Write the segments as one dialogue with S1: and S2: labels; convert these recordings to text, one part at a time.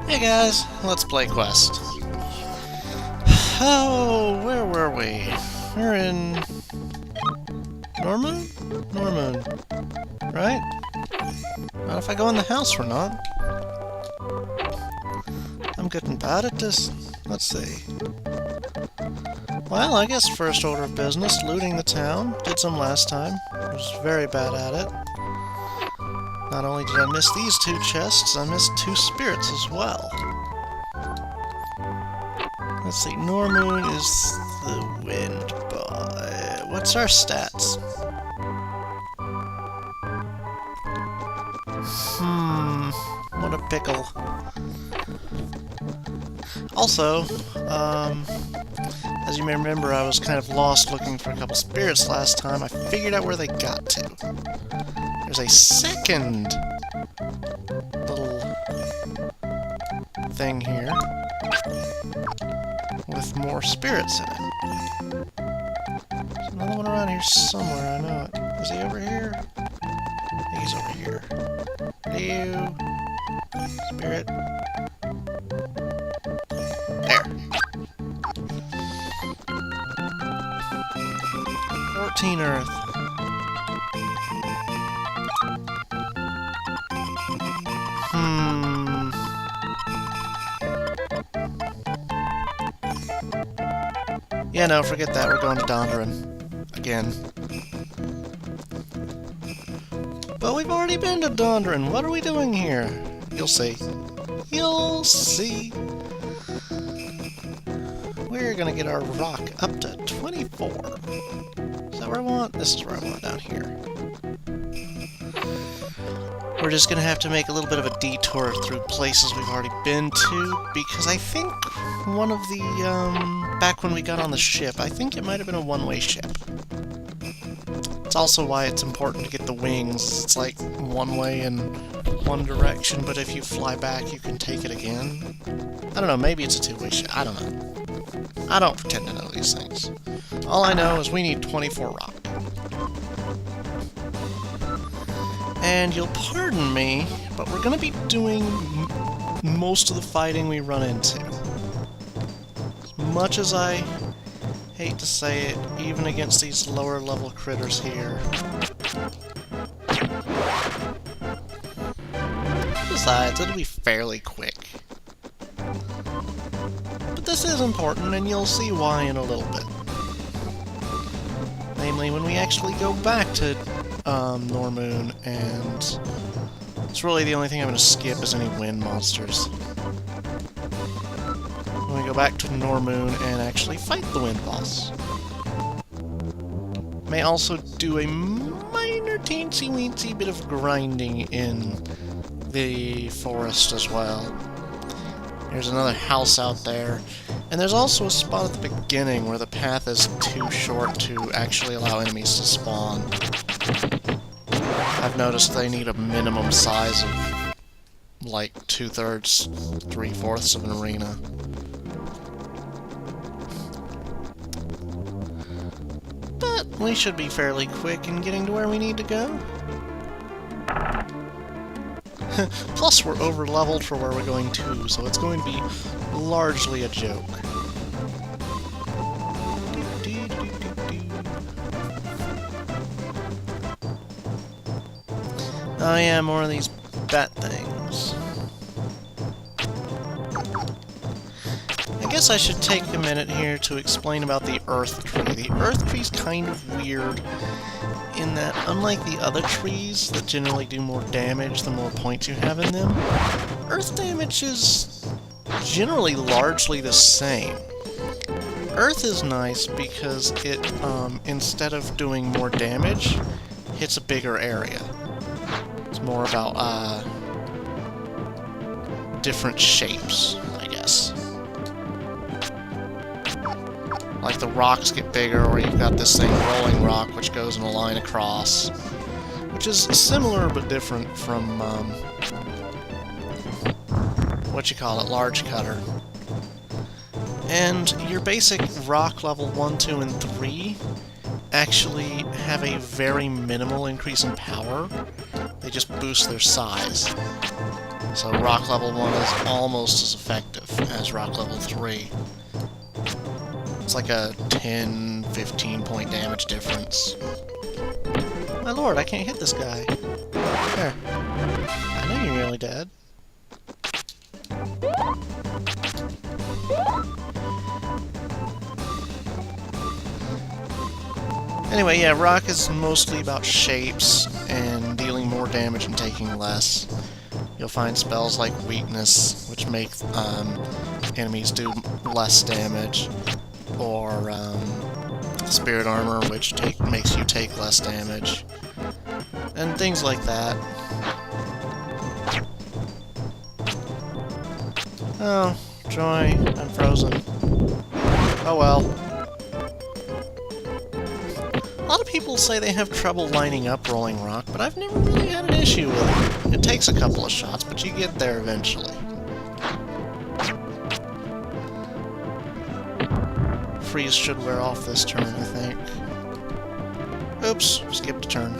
S1: Hey guys, let's play Quest. Oh, where were we? We're in Normoon? Normoon, right? Not if I go in the house or not. I'm getting bad at this. Let's see. Well, I guess first order of business, looting the town. Did some last time. Was very bad at it. Not only did I miss these two chests, I missed two spirits as well. Let's see, Normoon is the wind boy. What's our stats? What a pickle. Also, as you may remember, I was kind of lost looking for a couple spirits last time. I figured out where they got to. There's a second little thing here with more spirits in it. There's another one around here somewhere, I know it. Is he over here? I think he's over here. Hello? Spirit? There. 14 Earth. Yeah, no, forget that. We're going to Dondarin. Again. But we've already been to Dondarin. What are we doing here? You'll see. You'll see. We're gonna get our rock up to 24. Is that where I want? This is where I want, down here. We're just gonna have to make a little bit of a detour through places we've already been to, because I think one of the, back when we got on the ship, I think it might have been a one-way ship. It's also why it's important to get the wings. It's like one way in one direction, but if you fly back, you can take it again. I don't know, maybe it's a two-way ship. I don't know. I don't pretend to know these things. All I know is we need 24 rock. And you'll pardon me, but we're going to be doing most of the fighting we run into. As much as I hate to say it, even against these lower level critters here. Besides, it'll be fairly quick. But this is important, and you'll see why in a little bit. Namely, when we actually go back to Normoon, and it's really the only thing I'm going to skip is any wind monsters. When we go back to Normoon and actually fight the wind boss. May also do a minor teensy-weensy bit of grinding in the forest as well. There's another house out there, and there's also a spot at the beginning where the path is too short to actually allow enemies to spawn. I've noticed they need a minimum size of like 2/3, 3/4 of an arena. But we should be fairly quick in getting to where we need to go. Plus, we're over-leveled for where we're going to, so it's going to be largely a joke. Oh yeah, more of these bat things. I guess I should take a minute here to explain about the Earth Tree. The Earth Tree's kind of weird in that, unlike the other trees that generally do more damage the more points you have in them, Earth damage is generally largely the same. Earth is nice because it, instead of doing more damage, hits a bigger area. It's more about, different shapes, I guess. Like the rocks get bigger, or you've got this thing, rolling rock, which goes in a line across. Which is similar but different from, large cutter. And your basic rock level 1, 2, and 3 actually have a very minimal increase in power. They just boost their size. So rock level 1 is almost as effective as rock level 3. It's like a 10, 15 point damage difference. My lord, I can't hit this guy. There. I know you're nearly dead. Anyway, yeah, rock is mostly about shapes and dealing more damage and taking less. You'll find spells like weakness, which make enemies do less damage, or spirit armor, which makes you take less damage, and things like that. Oh, joy, I'm frozen. Oh well. A lot of people say they have trouble lining up Rolling Rock, but I've never really had an issue with it. It takes a couple of shots, but you get there eventually. Freeze should wear off this turn, I think. Oops, skipped a turn.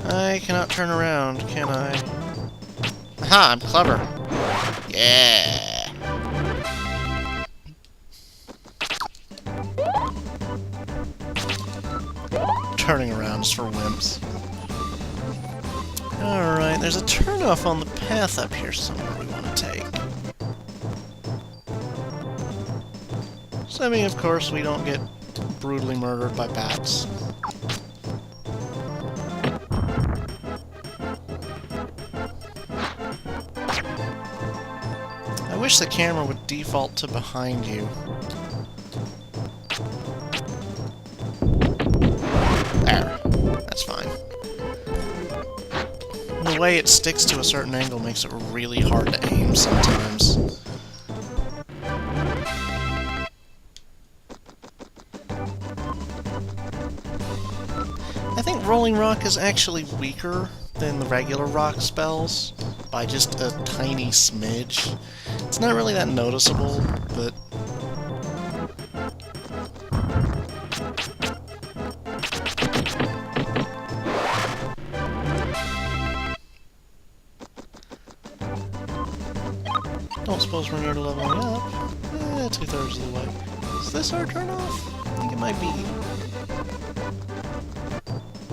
S1: I cannot turn around, can I? Aha, I'm clever. Yeah. Turning around is for wimps. Alright, there's a turnoff on the path up here somewhere we want to take. Assuming, of course, we don't get brutally murdered by bats. I wish the camera would default to behind you. There. That's fine. The way it sticks to a certain angle makes it really hard to aim sometimes. I think Rolling Rock is actually weaker than the regular rock spells by just a tiny smidge. It's not really that noticeable, but... Don't suppose we're near to leveling up. 2/3 of the way. Is this our turn off? I think it might be.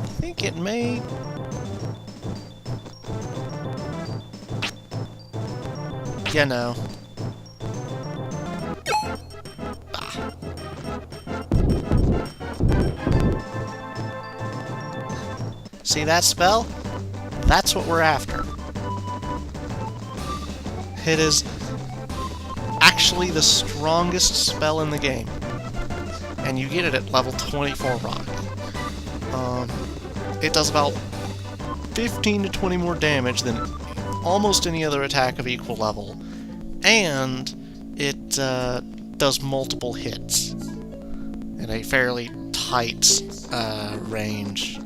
S1: I think it may... Yeah, no. Ah. See that spell? That's what we're after. It is actually the strongest spell in the game. And you get it at level 24 rock. It does about 15 to 20 more damage than almost any other attack of equal level. And it does multiple hits in a fairly tight range.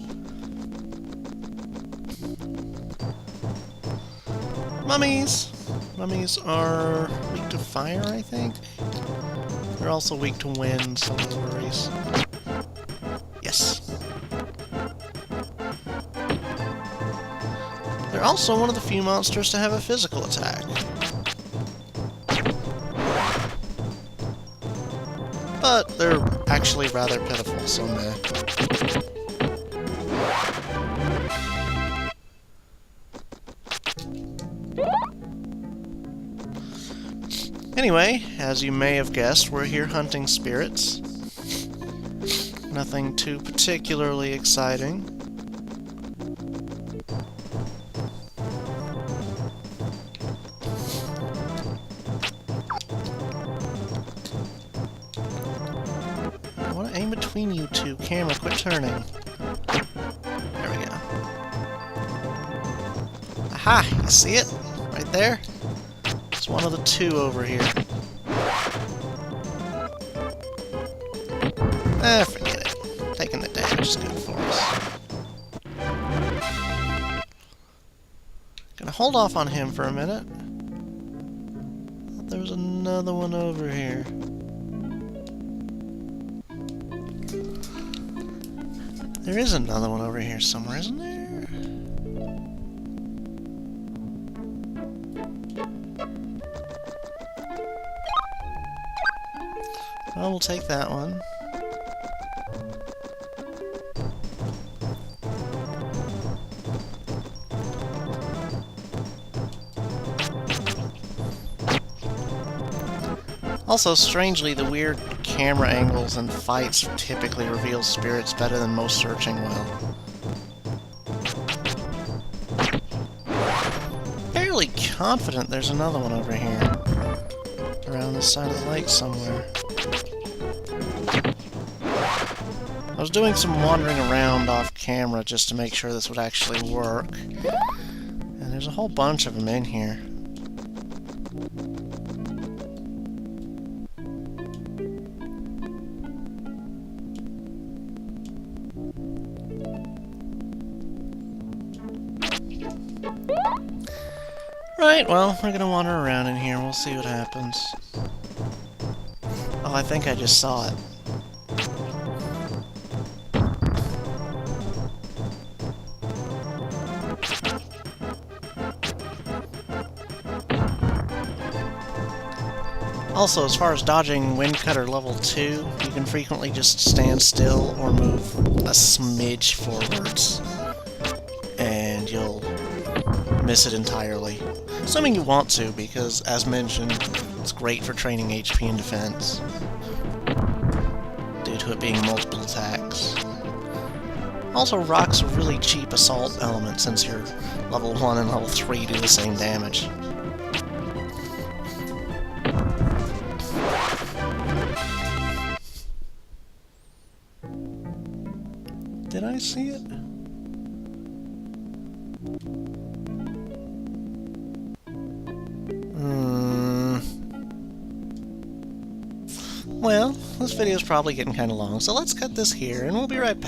S1: Mummies! Mummies are weak to fire, I think. They're also weak to wind, so no worries. Yes. They're also one of the few monsters to have a physical attack. But they're actually rather pitiful, so meh. Anyway, as you may have guessed, we're here hunting spirits. Nothing too particularly exciting. I want to aim between you two. Camera, quit turning. There we go. Aha! You see it? Right there? It's one of the two over here. Ah, forget it. Taking the damage is good for us. Gonna hold off on him for a minute. There was another one over here. There is another one over here somewhere, isn't there? Well, we'll take that one. Also, strangely, the weird camera angles and fights typically reveal spirits better than most searching will. Fairly confident there's another one over here. Around this side of the lake somewhere. I was doing some wandering around off camera just to make sure this would actually work. And there's a whole bunch of them in here. Right, well, we're gonna wander around in here. We'll see what happens. Oh, I think I just saw it. Also, as far as dodging Wind Cutter level 2, you can frequently just stand still or move a smidge forwards, and you'll miss it entirely. Assuming you want to, because, as mentioned, it's great for training HP and defense, due to it being multiple attacks. Also, rock's a really cheap assault element, since your level 1 and level 3 do the same damage. Did I see it? Well, this video's probably getting kind of long, so let's cut this here, and we'll be right back.